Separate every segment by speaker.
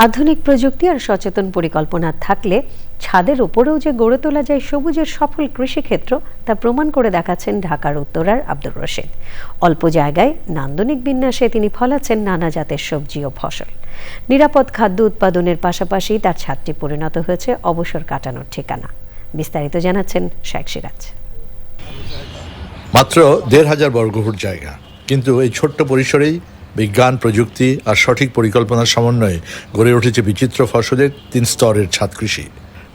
Speaker 1: আধুনিক প্রযুক্তি আর সচেতন পরিকল্পনা থাকলে ছাদের উপরেও যে গড়ে তোলা যায় সবুজের সফল কৃষিক্ষেত্র তা প্রমাণ করে দেখাচ্ছেন ঢাকার উত্তরার আব্দুর রশিদ। অল্প জায়গায় নান্দনিক বিন্যাসে তিনি ফলাচ্ছেন নানা জাতের সবজি ও ফসল। নিরাপদ খাদ্য উৎপাদনের পাশাপাশি তার ছাদটি পরিণত হয়েছে অবসর কাটানোর ঠিকানা। বিস্তারিত জানাচ্ছেন শেখ সিরাজ।
Speaker 2: মাত্র ১৫০০ বর্গফুট জায়গা, কিন্তু এই ছোট্ট পরিসরেই বিজ্ঞান, প্রযুক্তি আর সঠিক পরিকল্পনার সমন্বয়ে গড়ে উঠেছে বিচিত্র ফসলের ৩ স্তরের ছাদ কৃষি।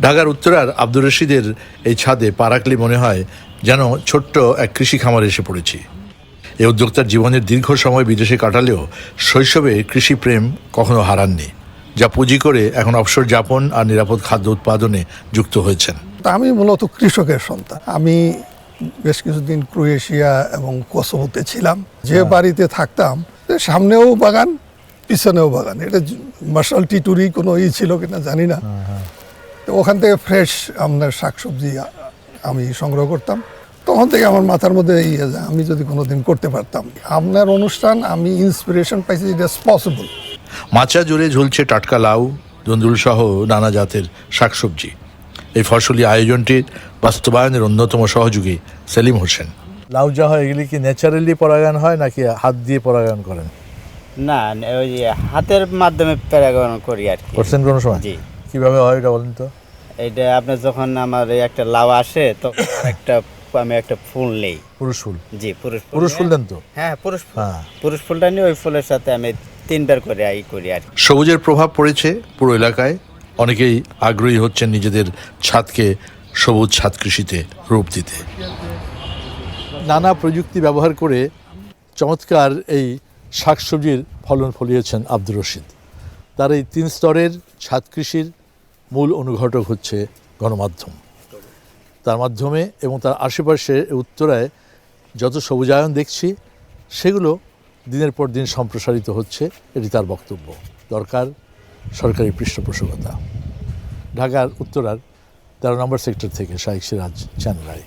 Speaker 2: ঢাকার উত্তরার আব্দুর রশিদের এই ছাদে পা রাখলে মনে হয় যেন ছোট্ট এক কৃষি খামারে এসে পড়েছি। এই উদ্যোক্তার জীবনের দীর্ঘ সময় বিদেশে কাটালেও শৈশবে কৃষি প্রেম কখনো হারাননি, যা পুঁজি করে এখন অবসর যাপন আর নিরাপদ খাদ্য উৎপাদনে যুক্ত হয়েছেন।
Speaker 3: আমি মূলত কৃষকের সন্তান। আমি বেশ কিছুদিন ক্রোয়েশিয়া এবং কোসোভোতে ছিলাম। যে বাড়িতে থাকতাম সামনেও বাগান, পিছনেও বাগান। এটা মার্শাল টিটুরি কোনো ছিল কিনা জানি না। তো ওখান থেকে ফ্রেশ আপনার শাকসবজি আমি সংগ্রহ করতাম। তখন থেকে আমার মাথার মধ্যে আমি যদি কোনোদিন করতে পারতাম। আপনার অনুষ্ঠান আমি ইন্সপিরেশন পাইছি, ইট ইজ পসিবল।
Speaker 2: মাচা জুড়ে ঝুলছে টাটকা লাউ, ধুন্দুল সহ নানা জাতের শাকসবজি। এই ফসলি আয়োজনটির বাস্তবায়নের অন্যতম সহযোগী সেলিম হোসেন। লাউ যা হয় এগুলি কি ন্যাচারালি পরাগায়ন হয় নাকি হাত দিয়ে পরাগায়ন করেন?
Speaker 4: না, ওই হাতের মাধ্যমে পরাগায়ন করি আর কি।
Speaker 2: করছেন কোনো সময়?
Speaker 4: জি।
Speaker 2: কিভাবে হয় এটা বলেন তো?
Speaker 4: এটা আপনার যখন আমার একটা লাউ আসে তখন আমি একটা ফুল নেই।
Speaker 2: পুরুষ ফুল?
Speaker 4: জি,
Speaker 2: পুরুষ ফুল দেন তো?
Speaker 4: হ্যাঁ, পুরুষ ফুলটা নিয়ে ওই ফুলের সাথে আমি 3বার করে করি আর কি।
Speaker 2: সবুজের প্রভাব পড়েছে পুরো এলাকায়। অনেকেই আগ্রহী হচ্ছেন নিজেদের ছাদকে সবুজ ছাদ কৃষিতে রূপ দিতে। নানা প্রযুক্তি ব্যবহার করে চমৎকার এই শাকসবজির ফলন ফলিয়েছেন আব্দুর রশিদ। তার এই 3 স্তরের ছাদ কৃষির মূল অনুঘটক হচ্ছে গণমাধ্যম। তার মাধ্যমে এবং তার আশেপাশে উত্তরায় যত সবুজায়ন দেখছি সেগুলো দিনের পর দিন সম্প্রসারিত হচ্ছে, এটি তার বক্তব্য। দরকার সরকারি পৃষ্ঠপোষকতা। ঢাকার উত্তরার 13 নম্বর সেক্টর থেকে শেখ সিরাজ, চ্যানেল আই।